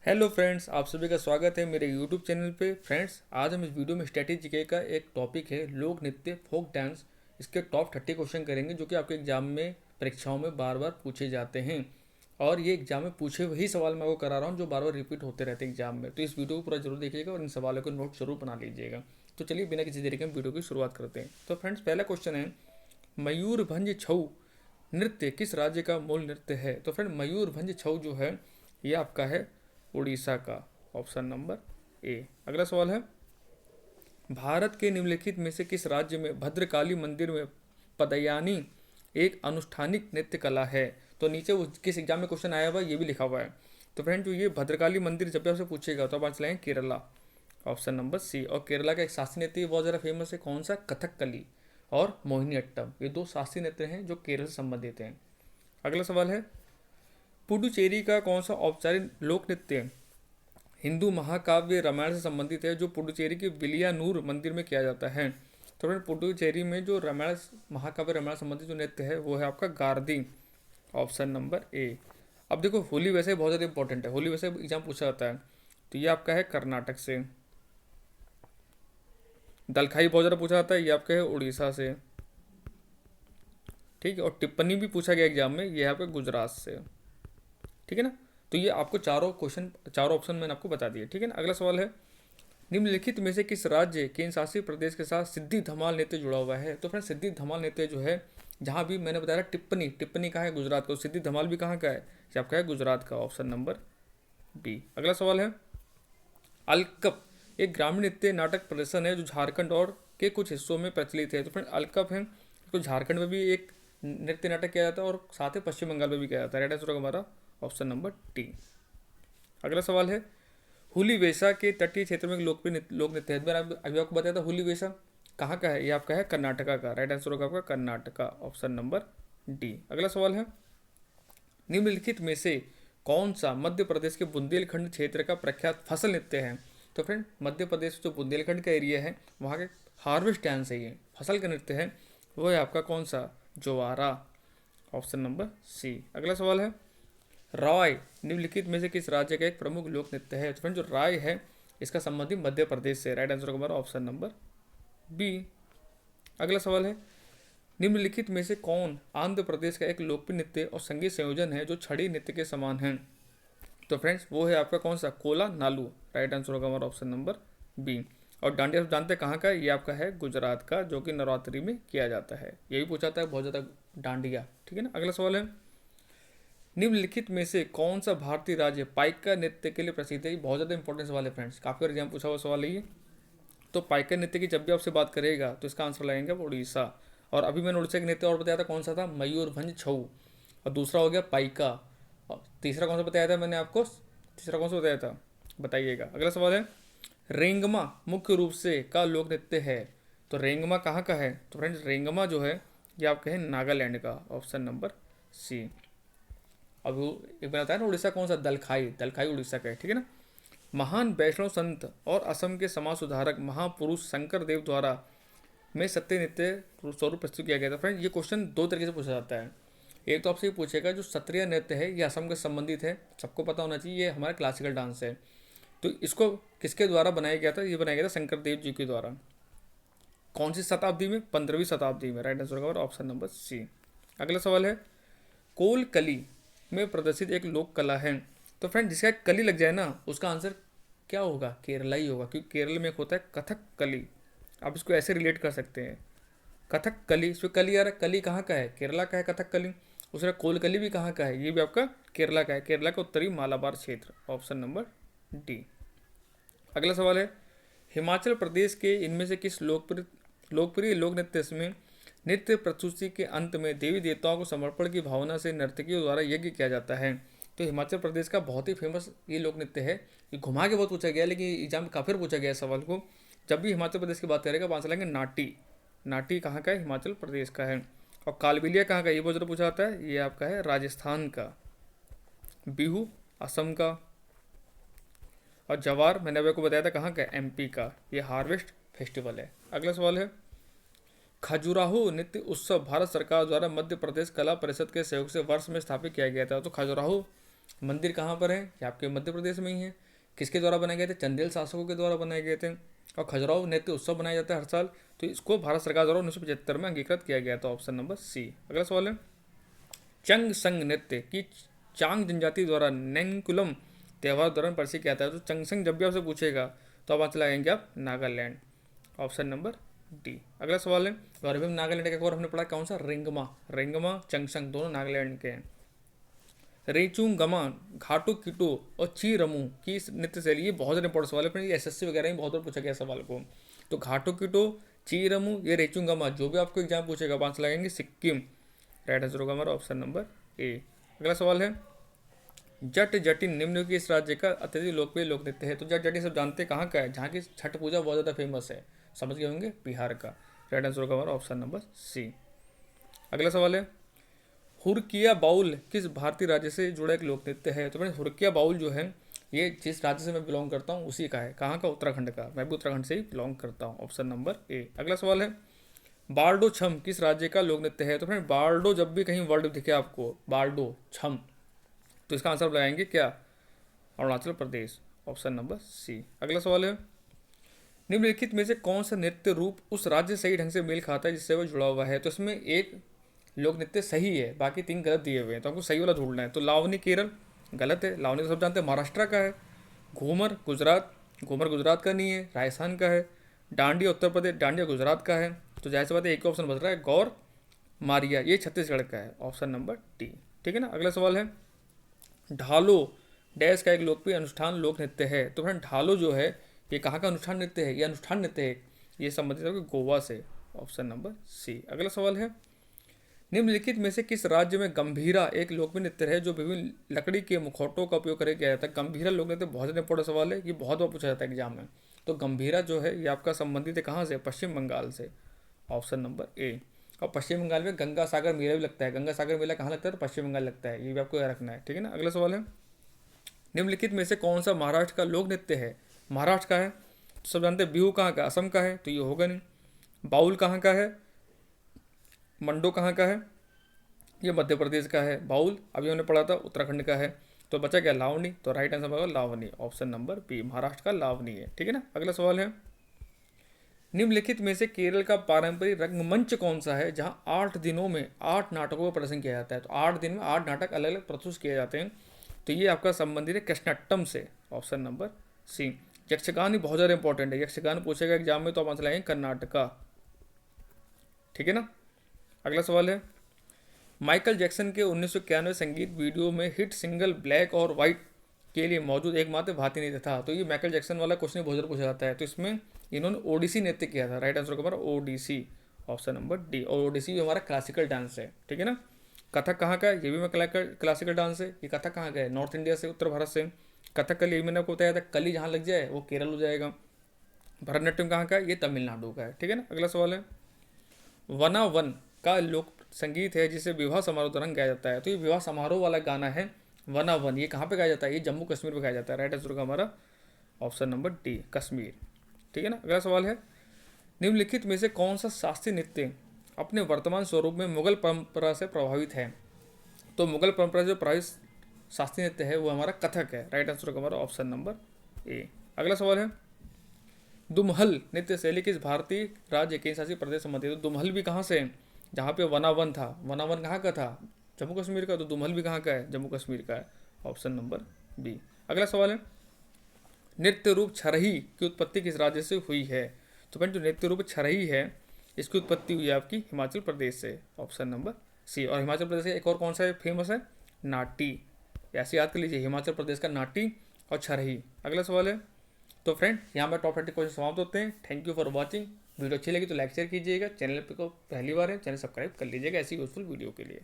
Hello friends, आप सभी का स्वागत है मेरे यूट्यूब चैनल पे। फ्रेंड्स, आज हम इस वीडियो में स्ट्रेटेजी के का एक टॉपिक है लोक नृत्य फोक डांस। इसके टॉप 30 क्वेश्चन करेंगे जो कि आपके एग्जाम में परीक्षाओं में बार बार पूछे जाते हैं। और ये एग्जाम में पूछे वही सवाल मैं आपको करा रहा हूँ जो बार बार रिपीट होते रहते हैं एग्जाम में। तो इस वीडियो को पूरा जरूर देखिएगा और इन सवालों को नोट जरूर बना लीजिएगा। तो चलिए बिना किसी देरी के हम वीडियो की शुरुआत करते हैं। तो फ्रेंड्स, पहला क्वेश्चन है, मयूरभंज छऊ नृत्य किस राज्य का मूल नृत्य है? तो फ्रेंड, मयूरभंज छऊ जो है ये आपका है उड़ीसा का, ऑप्शन नंबर ए। अगला सवाल है, भारत के निम्नलिखित में से किस राज्य में भद्रकाली मंदिर में पदयानी एक अनुष्ठानिक नृत्य कला है? तो नीचे किस एग्जाम में क्वेश्चन आया हुआ ये भी लिखा हुआ है। तो फ्रेंड, जो ये भद्रकाली मंदिर जब भी आपसे पूछेगा तो आप आंसर लाएंगे केरला, ऑप्शन नंबर सी। और केरला का एक शास्त्रीय नृत्य बहुत ज़्यादा फेमस है, कौन सा? कथकली और मोहिनी अट्टम। ये दो शास्त्रीय नृत्य हैं जो केरल से संबंधित हैं। अगला सवाल है, पुडुचेरी का कौन सा औपचारिक लोक नृत्य हिंदू महाकाव्य रामायण से संबंधित है जो पुडुचेरी के विलियानूर मंदिर में किया जाता है? तो फ्रेंड, पुडुचेरी में जो रामायण महाकाव्य रामायण से संबंधित जो नृत्य है वो है आपका गार्दी, ऑप्शन नंबर ए। अब देखो, होली वैसे बहुत ज़्यादा इंपॉर्टेंट है, होली वैसे एग्जाम पूछा जाता है। तो ये आपका है कर्नाटक से। दलखाई बहुत ज़्यादा पूछा जाता है, ये आपका है उड़ीसा से। ठीक है, और टिप्पणी भी पूछा गया एग्जाम में, ये है आपका गुजरात से। ठीक है ना? तो ये आपको चारों क्वेश्चन, चारों ऑप्शन मैंने आपको बता दिए। ठीक है ना? अगला सवाल है, निम्नलिखित में से किस राज्य केंद्र शासित प्रदेश के साथ सिद्धि धमाल नृत्य जुड़ा हुआ है? तो फ्रेंड, सिद्धि धमाल नृत्य जो है, जहाँ भी मैंने बताया टिप्पणी, टिप्पणी कहाँ है? गुजरात का। सिद्धि धमाल भी कहाँ का है? ये आपका है गुजरात का, ऑप्शन नंबर बी। अगला सवाल है, अलकप एक ग्रामीण नृत्य नाटक प्रदर्शन है जो झारखंड और के कुछ हिस्सों में प्रचलित है। तो फ्रेंड, अलकप है तो झारखंड में भी एक नृत्य नाटक किया जाता है और साथ ही पश्चिम बंगाल में भी किया जाता है। राइट आंसर होगा हमारा ऑप्शन नंबर टी। अगला सवाल है, हुली वेसा के तटीय क्षेत्र में एक लोकप्रिय लोक नृत्य है। मैंने अभी आपको बताया था हुली वेसा कहाँ का है, ये आपका है कर्नाटका का। राइट आंसर होगा आपका कर्नाटका, ऑप्शन नंबर डी। अगला सवाल है, निम्नलिखित में से कौन सा मध्य प्रदेश के बुंदेलखंड क्षेत्र का प्रख्यात फसल नृत्य है? तो फ्रेंड, मध्य प्रदेश जो बुंदेलखंड का एरिया है वहाँ के हार्वेस्ट डांस है, ये फसल का नृत्य है, वो है आपका कौन सा? ज्वारा, ऑप्शन नंबर सी। अगला सवाल है, राय निम्नलिखित में से किस राज्य का एक प्रमुख लोक नृत्य है? तो फ्रेंड, जो राय है इसका संबंधी मध्य प्रदेश से। राइट आंसर होगा हमारा ऑप्शन नंबर बी। अगला सवाल है, निम्नलिखित में से कौन आंध्र प्रदेश का एक लोकप्रिय नृत्य और संगीत संयोजन है जो छड़ी नृत्य के समान है? तो फ्रेंड्स, वो है आपका कौन सा? कोला नालू। राइट आंसर होगा हमारा ऑप्शन नंबर बी। और डांडिया आप जानते हैं कहाँ का है? ये आपका है गुजरात का, जो कि नवरात्रि में किया जाता है। ये भी पूछा जाता है बहुत ज़्यादा, डांडिया। ठीक है ना? अगला सवाल है, निम्नलिखित में से कौन सा भारतीय राज्य पाइका नृत्य के लिए प्रसिद्ध है? ये बहुत ज़्यादा इंपॉर्टेंट सवाल है फ्रेंड्स, काफ़ी बार एग्जाम पूछा हुआ सवाल है ये। तो पाइका नृत्य की जब भी आपसे बात करेगा तो इसका आंसर लगाएंगे आप उड़ीसा। और अभी मैंने उड़ीसा के नृत्य और बताया था, कौन सा था? मयूरभंज छऊ। और दूसरा हो गया पाइका। और तीसरा कौन सा बताया था मैंने आपको? तीसरा कौन सा बताया था बताइएगा। अगला सवाल है, रेंगमा मुख्य रूप से का लोक नृत्य है। तो रेंगमा कहाँ का है? तो फ्रेंड्स, रेंगमा जो है ये आपके हैं नागालैंड का, ऑप्शन नंबर सी। अब वो एक बताया ना उड़ीसा कौन सा? दलखाई, दलखाई उड़ीसा का है। ठीक है ना? महान वैष्णव संत और असम के समाज सुधारक महापुरुष शंकर देव द्वारा में सत्य नृत्य स्वरूप प्रस्तुत किया गया था। फ्रेंड, ये क्वेश्चन दो तरीके से पूछा जाता है। एक तो आपसे ये पूछेगा जो सत्रिय नृत्य है ये असम के संबंधित है, सबको पता होना चाहिए, ये हमारा क्लासिकल डांस है। तो इसको किसके द्वारा बनाया गया था? ये बनाया गया था शंकर देव जी के द्वारा। कौन सी शताब्दी में? 15वीं शताब्दी में। राइट आंसर होगा ऑप्शन नंबर सी। अगला सवाल है, कोलकली में प्रदर्शित एक लोक कला है। तो फ्रेंड, जिसका कली लग जाए ना उसका आंसर क्या होगा? केरला ही होगा, क्योंकि केरल में एक होता है कथक कली। आप इसको ऐसे रिलेट कर सकते हैं, कथक कली। इसमें कली आ रहा है, कली कहाँ का है? केरला का है कथक कली। दूसरा कोलकली भी कहाँ का है? ये भी आपका केरला का है, केरला का उत्तरी मालाबार क्षेत्र, ऑप्शन नंबर डी। अगला सवाल है, हिमाचल प्रदेश के इनमें से किस लोकप्रिय लोक नृत्य में नृत्य प्रस्तुति के अंत में देवी देवताओं को समर्पण की भावना से नर्तकियों द्वारा यज्ञ किया जाता है? तो हिमाचल प्रदेश का बहुत ही फेमस ये लोक नृत्य है। ये घुमा के बहुत पूछा गया है, लेकिन एग्जाम में काफ़ी पूछा गया है सवाल को। जब भी हिमाचल प्रदेश की बात करेगा आप आंसर लेंगे नाटी। नाटी कहाँ का है? हिमाचल प्रदेश का है। और कालबेलिया कहाँ का? ये बहुत ज़्यादा पूछा जाता है, ये आपका है राजस्थान का। बिहू असम का। और जवार मैंने अभी आपको बताया था कहाँ का? एमपी का। ये हार्वेस्ट फेस्टिवल है। अगला सवाल है, खजुराहो नृत्य उत्सव भारत सरकार द्वारा मध्य प्रदेश कला परिषद के सहयोग से वर्ष में स्थापित किया गया था। तो खजुराहो मंदिर कहाँ पर है? ये आपके मध्य प्रदेश में ही है। किसके द्वारा बनाए गए थे? चंदेल शासकों के द्वारा बनाए गए थे। और खजुराहो नृत्य उत्सव बनाया जाता है हर साल, तो इसको भारत सरकार द्वारा 1975 में अंगीकृत किया गया था। Option number C. अगला सवाल है, चंग संग नृत्य की चांग जनजाति द्वारा नेंगकुलम त्यौहार दौरान परिचय किया था। तो चंगसंग जब भी आपसे पूछेगा तो आप आंसर लगाएंगे आप नागालैंड। Option number D. अगला सवाल है, और अभी नागालैंड का और हमने पढ़ा कौन सा? रिंगमा। रिंगमा चंगसंग दोनों नागालैंड के हैं। रेचुंगमा, घाटू किटो और चीरमू की नृत्य शैली, ये बहुत ज़्यादा इंपॉर्टेंट सवाल है, ये एसएससी वगैरह में बहुत बार पूछा गया सवाल को। तो घाटू किटो, चीरमू, ये रेचुंगमा, जो भी आपको एग्जाम पूछेगा आप आंसर लगाएंगे सिक्किम। राइट आंसर होगा हमारा ऑप्शन नंबर ए। अगला सवाल है, जट जटिन निम्न के इस राज्य का अत्यधिक लोकप्रिय लोक नृत्य है। तो जट जटिन सब जानते हैं कहाँ का है, जहाँ की छठ पूजा बहुत ज़्यादा फेमस है, समझ गए होंगे, बिहार का। राइट आंसर होगा हमारा ऑप्शन नंबर सी। अगला सवाल है, हुरकिया बाउल किस भारतीय राज्य से जुड़ा एक लोक नृत्य है? तो फ्रेंड्स हुरकिया बाउल जो है ये जिस राज्य से मैं बिलोंग करता हूँ उसी का है। कहाँ का? उत्तराखंड का। मैं भी उत्तराखंड से ही बिलोंग करता हूँ। Option number A. अगला सवाल है, बारडो छम किस राज्य का लोक नृत्य है? तो फ्रेंड बारडो जब भी कहीं वर्ड दिखे आपको बारडो छम, तो इसका आंसर लगाएंगे क्या? Arunachal Pradesh. Option number C. अगला सवाल है, निम्नलिखित में से कौन सा नृत्य रूप उस राज्य से सही ढंग से मेल खाता है जिससे वह जुड़ा हुआ है? तो इसमें एक लोक नृत्य सही है, बाकी 3 गलत दिए हुए हैं, तो आपको सही वाला ढूंढना है। तो लावनी केरल गलत है, लावनी तो सब जानते हैं महाराष्ट्र का है। घूमर गुजरात, घूमर गुजरात का नहीं है, राजस्थान का है। डांडिया उत्तर प्रदेश, डांडिया गुजरात का है। तो जाहिर सी बात है एक ऑप्शन बच रहा है, गौर मारिया, ये छत्तीसगढ़ का है। Option number D. ठीक है ना। अगला सवाल है, ढालो डैश का एक लोकप्रिय अनुष्ठान लोक नृत्य है। तो फ्रेंड ढालो जो है ये कहाँ का अनुष्ठान नृत्य है? ये अनुष्ठान नृत्य है, ये संबंधित है गोवा से। Option number C. अगला सवाल है, निम्नलिखित में से किस राज्य में गंभीरा एक लोकप्रिय नृत्य है जो विभिन्न लकड़ी के मुखौटों का उपयोग करके किया जाता है? गंभीरा लोक नृत्य बहुत ज़्यादा इंपॉर्टेंट सवाल है, ये बहुत बार पूछा जाता है एग्जाम में। तो गंभीरा जो है ये आपका संबंधित है कहाँ से? पश्चिम बंगाल से। Option number A. और पश्चिम बंगाल में गंगा सागर मेला भी लगता है। गंगा सागर मेला कहाँ लगता है? तो पश्चिम बंगाल लगता है, ये भी आपको याद रखना है। ठीक है ना। अगला सवाल है, निम्नलिखित में से कौन सा महाराष्ट्र का लोक नृत्य है? महाराष्ट्र का है तो सब जानते हैं। बिहू कहाँ का? असम का है, तो ये होगा नहीं। बाउल कहाँ का है? मंडो कहाँ का है? ये मध्य प्रदेश का है। बाउल अभी हमने पढ़ा था उत्तराखंड का है। तो बचा क्या? लावनी। तो राइट आंसर होगा Lavani. Option number B, Maharashtra का लावनी है। ठीक है ना। अगला सवाल है, निम्नलिखित में से केरल का पारंपरिक रंगमंच कौन सा है जहां 8 दिनों में 8 नाटकों का प्रदर्शन किया जाता है? तो 8 दिन में 8 नाटक अलग अलग प्रस्तुत किए जाते हैं। तो ये आपका संबंधित है कृष्णाट्टम से। Option number C. यक्षगान ही बहुत ज़्यादा इंपॉर्टेंट है, यक्षगान पूछेगा एग्जाम में तो आप आंसर लगाएंगे कर्नाटका। ठीक है ना। अगला सवाल है, माइकल जैक्सन के 1991 संगीत वीडियो में हिट सिंगल ब्लैक और वाइट के लिए मौजूद एकमात्र भारतीय नृत्य था। तो ये माइकल जैक्सन वाला क्वेश्चन बहुत ज़्यादा पूछा जाता है। तो इसमें इन्होंने ओडिसी नृत्य किया था। राइट आंसर होगा हमारा ओडिसी। Option number D. और ओडिसी भी हमारा क्लासिकल डांस है। ठीक है ना। कथक कहाँ का है? ये भी मैं क्लासिकल डांस है। ये कथक कहाँ का है? नॉर्थ इंडिया से, उत्तर भारत से। कथकली मैंने आपको बताया था, कली जहाँ लग जाए वो केरल हो जाएगा। भरतनाट्यम कहाँ का है? ये तमिलनाडु का है। ठीक है ना। अगला सवाल है, वना वन का लोक संगीत है जिसे विवाह समारोह दौरान गाया जाता है। तो ये विवाह समारोह वाला गाना है वना वन। ये कहाँ पे गाया जाता है? ये जम्मू कश्मीर में गाया जाता है। राइट आंसर होगा हमारा ऑप्शन नंबर डी, कश्मीर। ठीक है ना। अगला सवाल है, निम्नलिखित में से कौन सा शास्त्रीय नृत्य अपने वर्तमान स्वरूप में मुगल परंपरा से प्रभावित है? तो मुगल परंपरा से प्रभावित शास्त्रीय नृत्य है वो हमारा कथक है। राइट आंसर होगा हमारा ऑप्शन नंबर ए। अगला सवाल है, दुमहल नृत्य शैली किस भारतीय राज्य केंद्र शासित प्रदेश संबंधित? तो दुमहल भी कहाँ से है? जहाँ पे वना वन था, वना वन कहाँ का था? जम्मू कश्मीर का। तो दुमहल भी कहाँ का है? जम्मू कश्मीर का है। Option number B. अगला सवाल है, नृत्य रूप छरही की उत्पत्ति किस राज्य से हुई है? तो फ्रेंड जो नृत्य रूप छरही है इसकी उत्पत्ति हुई है आपकी हिमाचल प्रदेश से। Option number C. और हिमाचल प्रदेश का एक और कौन सा फेमस है? नाटी। ऐसे याद कर लीजिए, हिमाचल प्रदेश का नाटी और छरही। अगला सवाल है, तो फ्रेंड यहाँ पर टॉप 30 क्वेश्चन समाप्त होते हैं। Thank you for watching. Video अच्छी लगी तो लाइक शेयर कीजिएगा। चैनल पे को पहली बार है, चैनल सब्सक्राइब कर लीजिएगा ऐसी यूजफुल वीडियो के लिए।